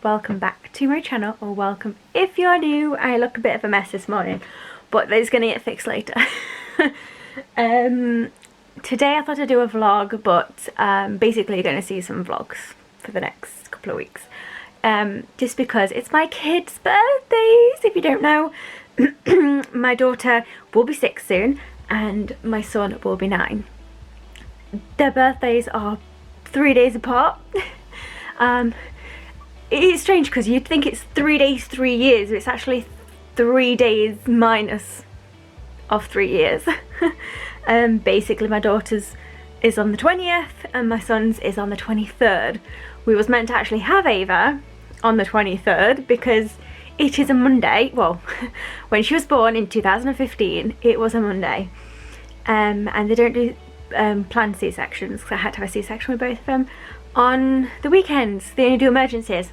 welcome back to my channel, or welcome if you're new. I look a bit of a mess this morning, but it's gonna get fixed later. Today I thought I'd do a vlog, but basically you're gonna see some vlogs for the next couple of weeks, just because it's my kids' birthdays. If you don't know, my daughter will be 6 soon and my son will be 9. Their birthdays are 3 days apart. It's strange because you'd think it's 3 days 3 years, but it's actually 3 days minus of 3 years. Basically my daughter's is on the 20th and my son's is on the 23rd. We was meant to actually have Ava on the 23rd because it is a Monday. Well, when she was born in 2015 it was a Monday, and they don't do planned C-sections because I had to have a C-section with both of them on the weekends. They only do emergencies.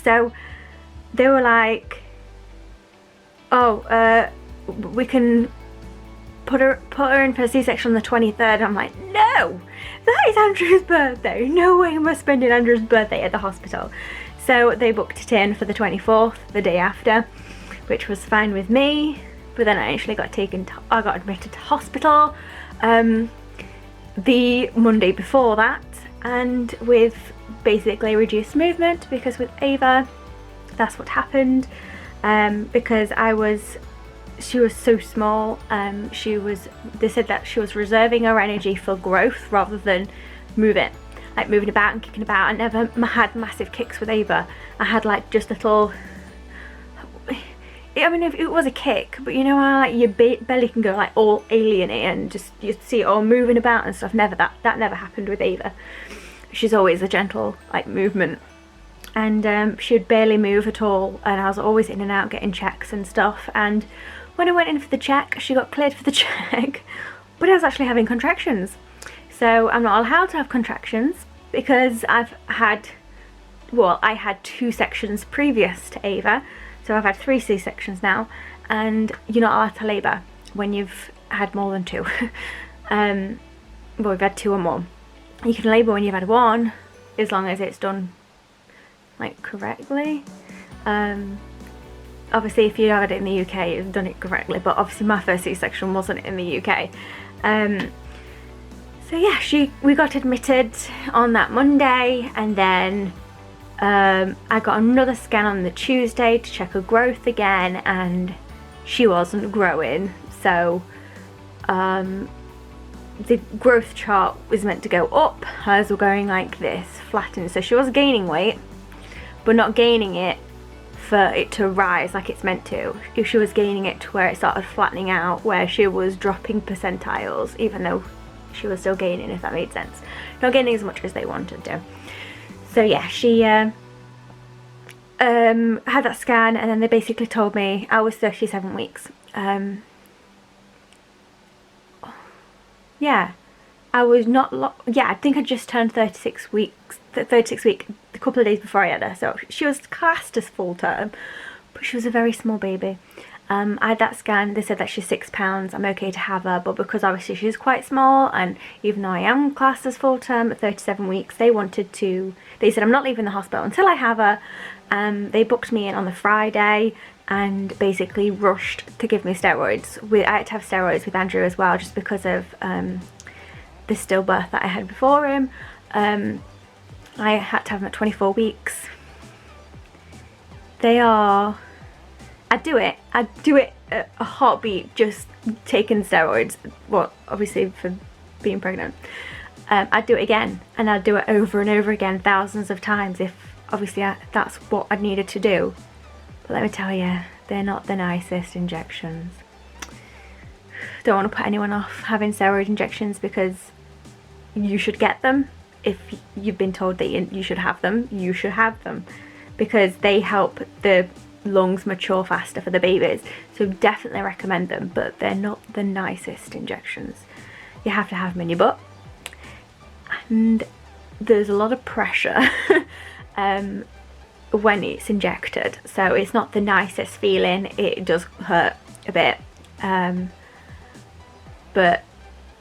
So they were like, oh, we can put her in for a C-section on the 23rd. I'm like, no, that is Andrew's birthday. No way am I spending Andrew's birthday at the hospital. So they booked it in for the 24th, the day after, which was fine with me. But then I actually got I got admitted to hospital the Monday before that, and with basically reduced movement, because with Ava that's what happened, because she was so small. They said that she was reserving her energy for growth rather than moving about and kicking about. I never had massive kicks with Ava. I had like just little, I mean, if it was a kick, but you know how like your belly can go like all alieny and just you see it all moving about and stuff. That never happened with Ava. She's always a gentle like movement, and she would barely move at all, and I was always in and out getting checks and stuff. And when I went in for the check, she got cleared for the check, but I was actually having contractions. So I'm not allowed to have contractions because I had 2 sections previous to Ava. So I've had 3 C-sections now, and you're not allowed to labour when you've had more than 2. Well, we've had 2 or more. You can labour when you've had 1, as long as it's done like correctly. Obviously if you had it in the UK you've done it correctly, but obviously my first C-section wasn't in the UK. So yeah, we got admitted on that Monday, and then I got another scan on the Tuesday to check her growth again, and she wasn't growing. So the growth chart was meant to go up, hers were going like this, flattened. So she was gaining weight, but not gaining it for it to rise like it's meant to. If she was gaining it to where it started flattening out, where she was dropping percentiles, even though she was still gaining, if that made sense. Not gaining as much as they wanted to. So yeah, she had that scan, and then they basically told me I was 37 weeks. Yeah, I was not yeah, I think I just turned 36 weeks, 36 week a couple of days before I had her. So she was classed as full term, but she was a very small baby. I had that scan. They said that she's 6 pounds. I'm okay to have her, but because obviously she's quite small, and even though I am classed as full term at 37 weeks, they said I'm not leaving the hospital until I have her. They booked me in on the Friday and basically rushed to give me steroids. I had to have steroids with Andrew as well, just because of the stillbirth that I had before him. I had to have them at 24 weeks. I'd do it at a heartbeat, just taking steroids. Well, obviously for being pregnant. I'd do it again, and I'd do it over and over again, thousands of times, if obviously that's what I needed to do. But let me tell you, they're not the nicest injections. Don't want to put anyone off having steroid injections, because you should get them. If you've been told that you should have them, you should have them, because they help the lungs mature faster for the babies. So definitely recommend them, but they're not the nicest injections. You have to have them in your butt, and there's a lot of pressure when it's injected, so it's not the nicest feeling. It does hurt a bit, but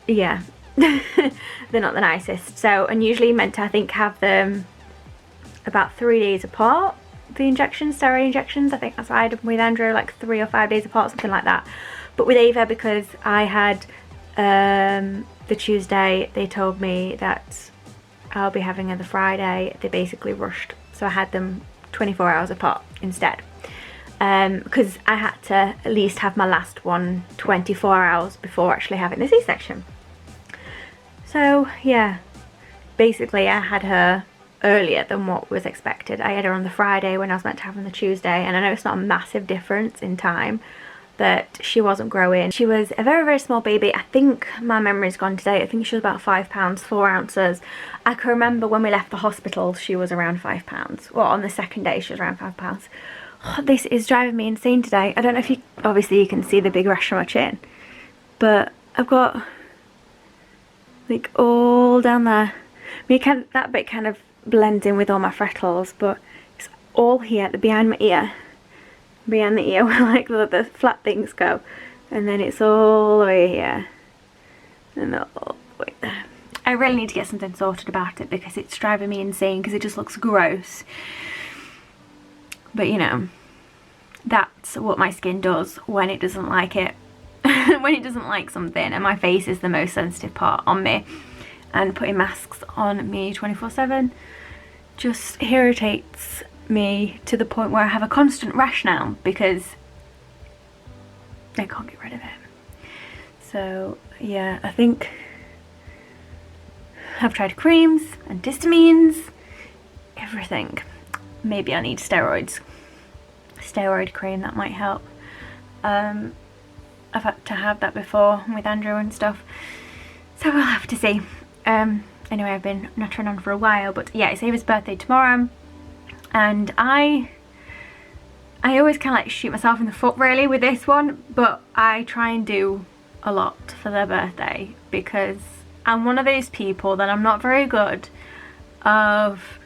yeah. They're not the nicest. So, and usually meant to, I think, have them about 3 days apart. The injections, steroid injections, I think that's what I had with Andrew, like 3 or 5 days apart, something like that. But with Ava, because I had the Tuesday, they told me that I'll be having her the Friday. They basically rushed, so I had them 24 hours apart instead. Because I had to at least have my last one 24 hours before actually having the C-section. So yeah, basically I had her earlier than what was expected. I had her on the Friday when I was meant to have her on the Tuesday, and I know it's not a massive difference in time, but she wasn't growing. She was a very, very small baby. I think my memory's gone today. I think she was about 5 pounds, 4 ounces. I can remember when we left the hospital, she was around 5 pounds. Well, on the second day, she was around 5 pounds. Oh, this is driving me insane today. I don't know if you, obviously you can see the big rash on my chin, but I've got like all down there. I mean, that bit kind of blends in with all my freckles, but it's all here, behind my ear. Behind the ear where like the flat things go, and then it's all the way here and all the way there. I really need to get something sorted about it because it's driving me insane because it just looks gross. But you know, that's what my skin does when it doesn't like it. When it doesn't like something, and my face is the most sensitive part on me, and putting masks on me 24/7 just irritates me to the point where I have a constant rash now because I can't get rid of it. So yeah, I think I've tried creams, antihistamines, everything. Maybe I need steroids. Steroid cream, that might help. I've had to have that before with Andrew and stuff, so we'll have to see. Anyway, I've been nattering on for a while, but yeah, it's Ava's birthday tomorrow. And I always kind of like shoot myself in the foot really with this one, but I try and do a lot for their birthday because I'm one of those people that I'm not very good of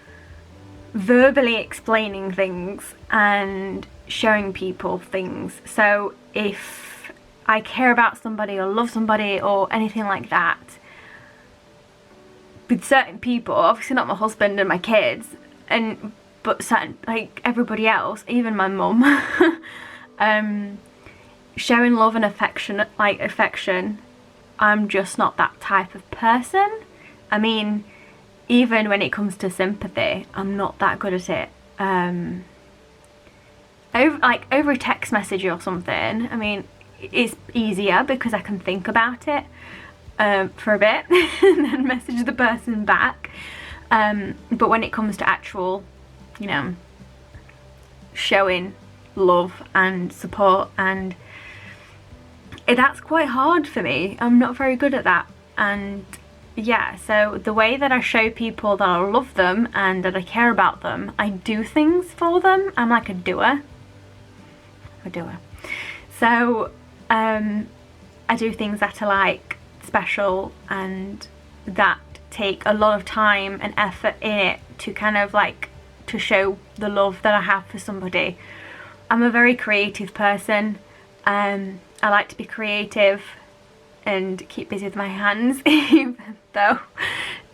verbally explaining things and showing people things. So if I care about somebody or love somebody or anything like that, with certain people, obviously not my husband and my kids, but certain, like everybody else, even my mum, showing love and affection, I'm just not that type of person. I mean, even when it comes to sympathy, I'm not that good at it. Over a text message or something, I mean, it's easier because I can think about it for a bit and then message the person back. But when it comes to actual, you know, showing love and support, and that's quite hard for me. I'm not very good at that. And yeah, so the way that I show people that I love them and that I care about them, I do things for them. I'm like a doer. So I do things that are like special and that take a lot of time and effort in it to kind of like to show the love that I have for somebody. I'm a very creative person. I like to be creative and keep busy with my hands, even though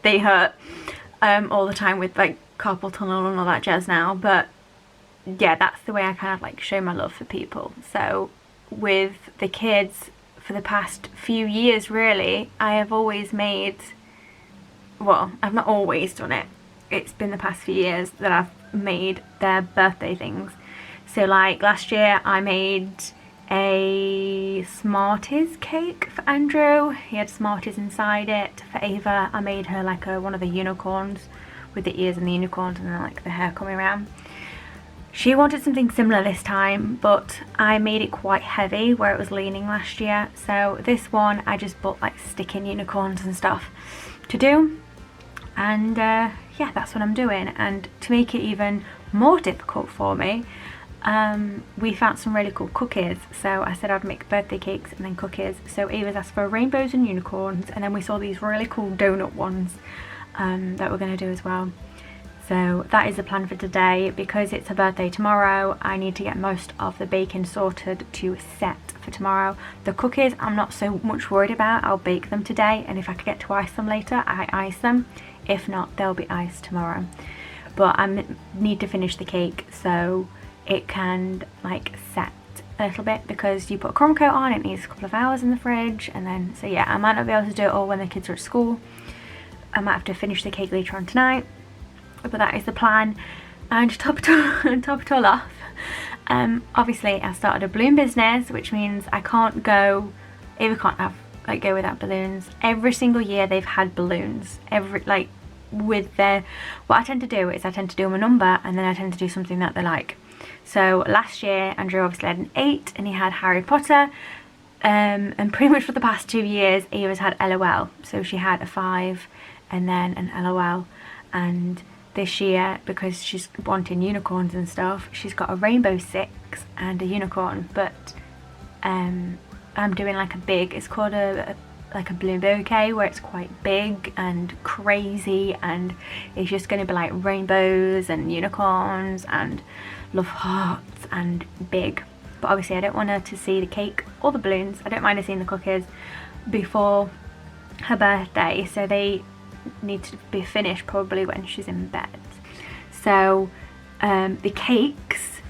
they hurt all the time with like carpal tunnel and all that jazz now. But yeah, that's the way I kind of like show my love for people. So with the kids, for the past few years really, I have always made, well, I've not always done it, it's been the past few years that I've made their birthday things. So like last year I made a Smarties cake for Andrew. He had Smarties inside it. For Ava, I made her like one of the unicorns with the ears and the unicorns and then like the hair coming around. She wanted something similar this time, but I made it quite heavy where it was leaning last year. So this one I just bought like sticking unicorns and stuff to do. And yeah, that's what I'm doing. And to make it even more difficult for me, we found some really cool cookies. So I said I'd make birthday cakes and then cookies. So Ava's asked for rainbows and unicorns, and then we saw these really cool donut ones that we're going to do as well. So that is the plan for today. Because it's her birthday tomorrow, I need to get most of the baking sorted to set for tomorrow. The cookies I'm not so much worried about. I'll bake them today, and if I could get to ice them later, I ice them. If not, they'll be iced tomorrow. but I need to finish the cake so it can like set a little bit, because you put a crumb coat on, it needs a couple of hours in the fridge, and then, so yeah, I might not be able to do it all when the kids are at school. I might have to finish the cake later on tonight, but that is the plan. And to top it all off, obviously I started a balloon business, which means I can't go, Ava can't have like go without balloons. Every single year they've had balloons, like with their, what I tend to do is I tend to do them a number, and then I tend to do something that they like. So last year Andrew obviously had an 8 and he had Harry Potter, and pretty much for the past 2 years Ava's had LOL, so she had a 5 and then an LOL. And this year, because she's wanting unicorns and stuff, she's got a rainbow 6 and a unicorn. But I'm doing like a big, it's called like a balloon bouquet, where it's quite big and crazy, and it's just going to be like rainbows and unicorns and love hearts and big. But obviously I don't want her to see the cake or the balloons. I don't mind her seeing the cookies before her birthday, so they need to be finished probably when she's in bed. So the cakes,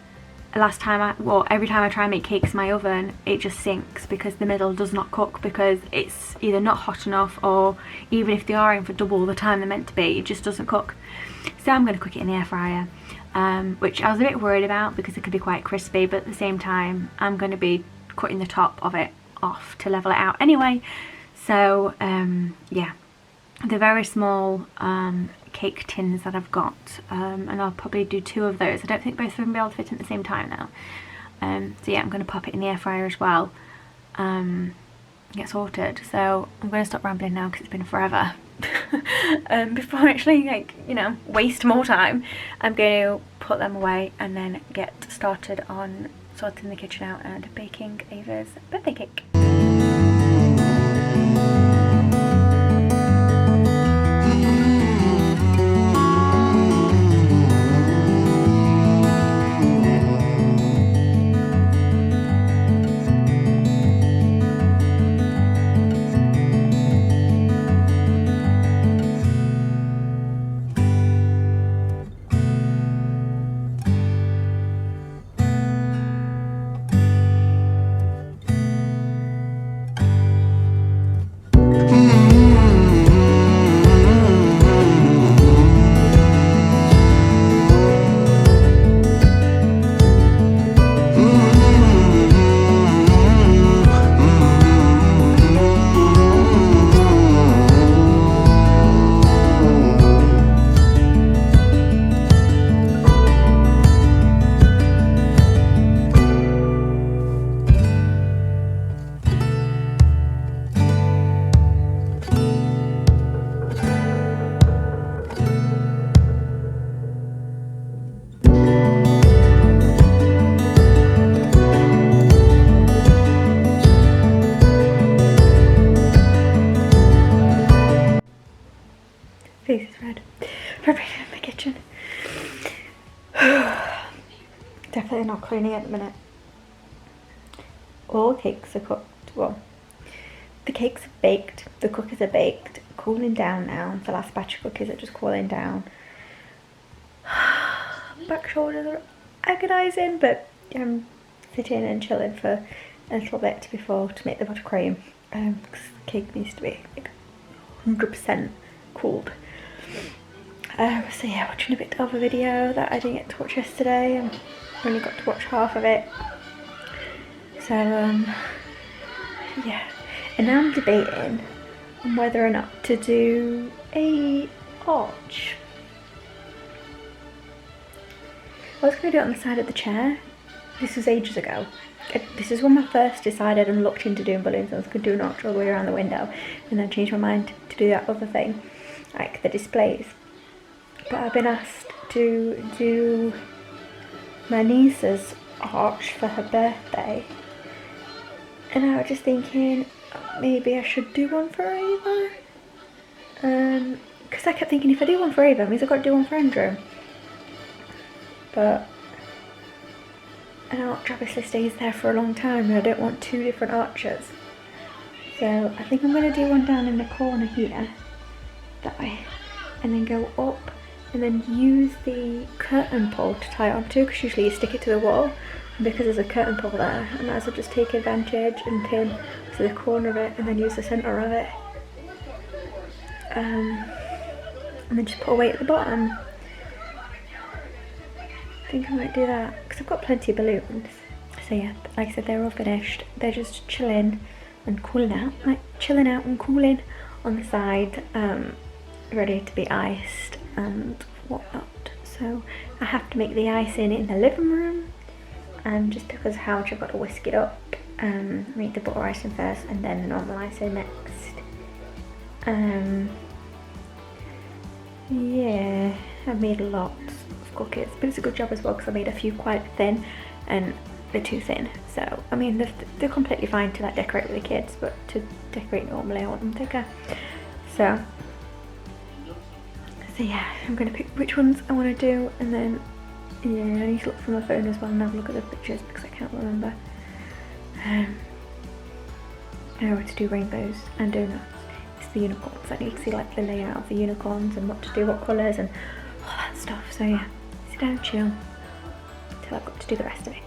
every time I try and make cakes in my oven, it just sinks because the middle does not cook, because it's either not hot enough, or even if they are in for double the time they're meant to be, it just doesn't cook. So I'm going to cook it in the air fryer, which I was a bit worried about because it could be quite crispy, but at the same time I'm going to be cutting the top of it off to level it out anyway. So yeah, the very small cake tins that I've got, and I'll probably do 2 of those. I don't think both of them will be able to fit in at the same time now. So yeah, I'm going to pop it in the air fryer as well, get sorted. So I'm going to stop rambling now because it's been forever. Before I actually, like, you know, waste more time, I'm going to put them away and then get started on sorting the kitchen out and baking Ava's birthday cake. Face is red. Preparation in the kitchen. Definitely not cleaning at the minute. All cakes are cooked. Well, the cakes are baked, the cookies are baked, cooling down now. The last batch of cookies are just cooling down. Back shoulders are agonising, but I'm sitting and chilling for a little bit before to make the buttercream. Because the cake needs to be like 100% cooled. So yeah, watching a bit of a video that I didn't get to watch yesterday, and only got to watch half of it. So yeah, and now I'm debating on whether or not to do a arch. I was going to do it on the side of the chair. This was ages ago. This is when I first decided and looked into doing balloons. I was going to do an arch all the way around the window, and then changed my mind to do that other thing, like the displays. But I've been asked to do my niece's arch for her birthday, and I was just thinking maybe I should do one for Ava, because I kept thinking if I do one for Ava, it means I've got to do one for Andrew. But an arch obviously stays there for a long time, and I don't want 2 different arches. So I think I'm going to do one down in the corner here, that way, and then go up and then use the curtain pole to tie it onto, because usually you stick it to the wall. And because there's a curtain pole there, I might as well just take advantage and pin to the corner of it and then use the centre of it. And then just put a weight at the bottom. I think I might do that because I've got plenty of balloons. So yeah, like I said, they're all finished. They're just chilling and cooling out, like chilling out and cooling on the side, ready to be iced and whatnot. So I have to make the icing in the living room, just because of how much I've got to whisk it up. Make the butter icing first and then normal icing next. Yeah, I've made lots of cookies, but it's a good job as well because I made a few quite thin and they're too thin. So I mean they're completely fine to like decorate with the kids, but to decorate normally I want them thicker. So yeah, I'm gonna pick which ones I want to do, and then yeah, I need to look through my phone as well and have a look at the pictures because I can't remember. I know what to do rainbows and donuts. It's the unicorns. I need to see like the layout of the unicorns and what to do, what colours and all that stuff. So yeah, sit down, chill till I've got to do the rest of it.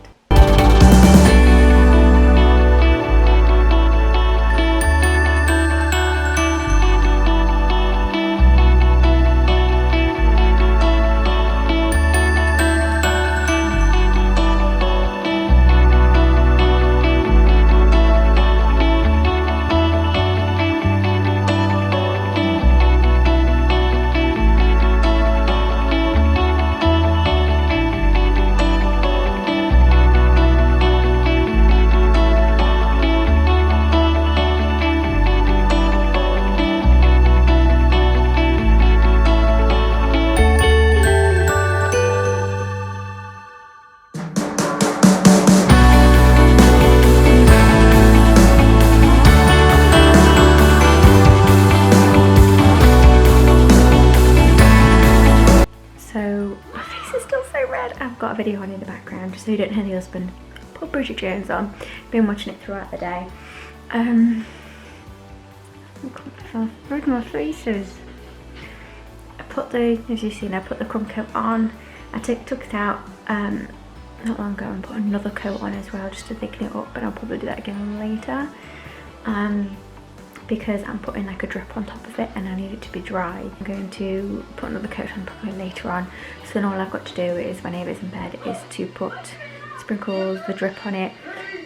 I've got a video on in the background just so you don't hear the husband. Put Bridget Jones on. Been watching it throughout the day. Where's my faces? I put the, as you've seen, I put the crumb coat on. I took it out not long ago and put another coat on as well just to thicken it up, but I'll probably do that again later. Because I'm putting like a drip on top of it and I need it to be dry. I'm going to put another coat on probably later on. So then all I've got to do is, when Ava's in bed, is to put sprinkles, the drip on it,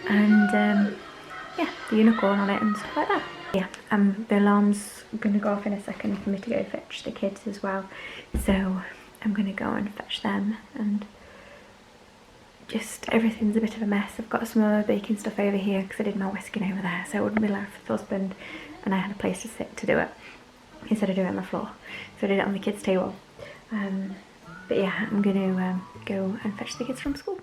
and yeah, the unicorn on it and stuff like that. Yeah, the alarm's going to go off in a second for me to go fetch the kids as well. So I'm going to go and fetch them, and just everything's a bit of a mess. I've got some other baking stuff over here because I did my whisking over there, so it wouldn't be allowed for the husband, and I had a place to sit to do it instead of doing it on the floor. So I did it on the kids' table. But yeah, I'm going to go and fetch the kids from school.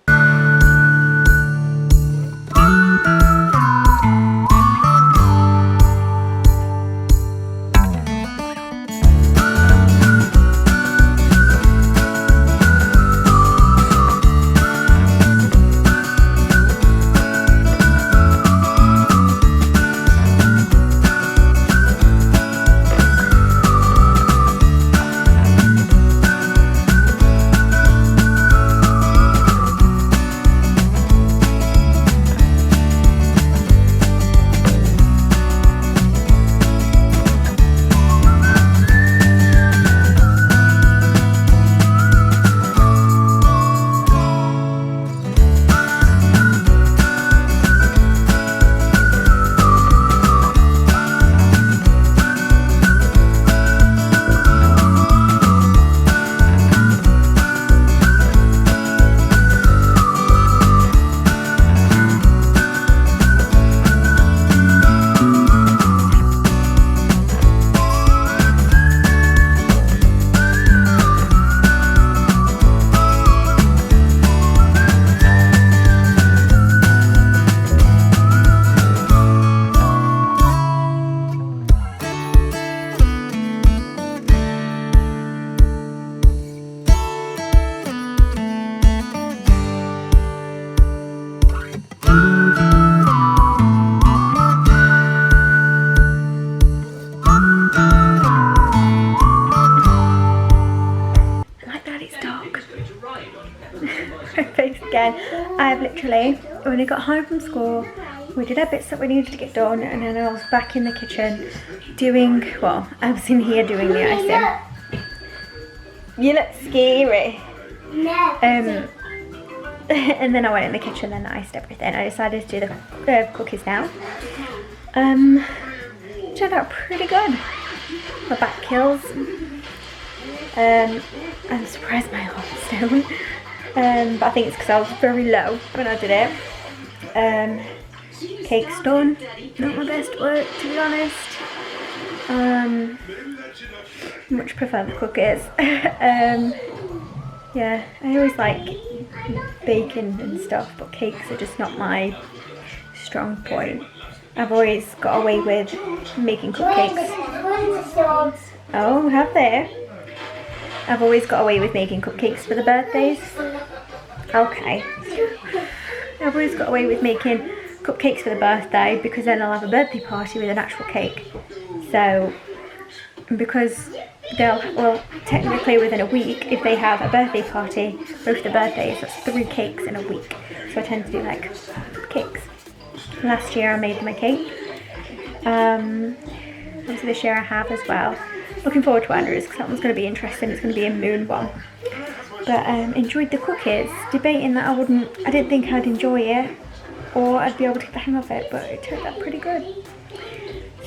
face again. I've literally, when I got home from school, we did our bits that we needed to get done, and then I was back in the kitchen doing, well, I was in here doing the icing. You look scary. And then I went in the kitchen and iced everything. I decided to do the cookies now. Turned out pretty good. My back kills. I'm surprised my arms don't. But I think it's because I was very low when I did it. Cake's done. Not my best work, to be honest. Much prefer the cookies. Yeah, I always like baking and stuff, but cakes are just not my strong point. I've always got away with making cupcakes. Oh, have they? I've always got away with making cupcakes for the birthdays. Okay. I've always got away with making cupcakes for the birthday because then I'll have a birthday party with an actual cake. So, because well, technically within a week, if they have a birthday party, both the birthdays, that's 3 cakes in a week. So I tend to do like cakes. Last year I made my cake. Obviously this year I have as well. Looking forward to Andrew's because that one's going to be interesting. It's going to be a moon one. But enjoyed the cookies. Debating that I didn't think I'd enjoy it or I'd be able to get the hang of it, but it turned out pretty good.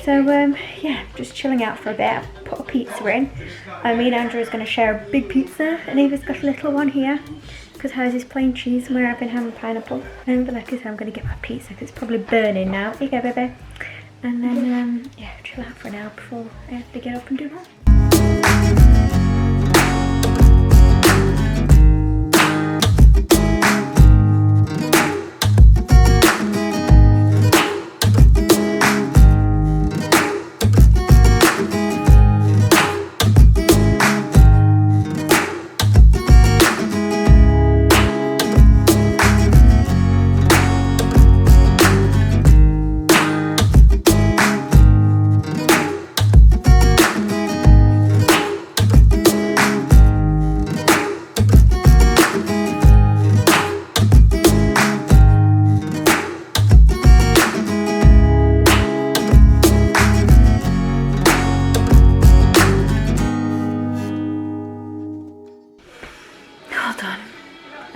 So yeah, just chilling out for a bit. I put a pizza in. Me and Andrew is going to share a big pizza, and Ava's got a little one here because hers is plain cheese where I've been having pineapple. And like I said, I'm going to get my pizza because it's probably burning now. Here you go, baby. And then yeah, chill out for an hour before I have to get up and do that.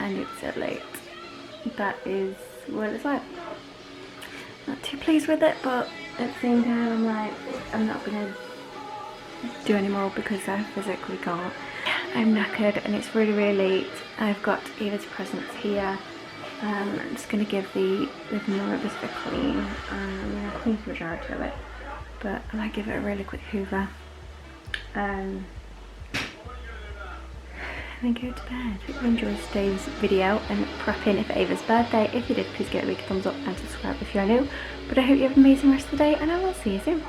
And it's so late. That is what it's like. Not too pleased with it, but at the same time I'm like, I'm not gonna do any more because I physically can't. I'm knackered and it's really, really late. I've got Ava's presents here. I'm just gonna give the living room a bit of a clean. I'm gonna clean the majority of it, but I might give it a really quick hoover. And then go to bed. Hope you enjoyed today's video and prepping for Ava's birthday. If you did, please give it a big thumbs up and subscribe if you're new. But I hope you have an amazing rest of the day and I will see you soon.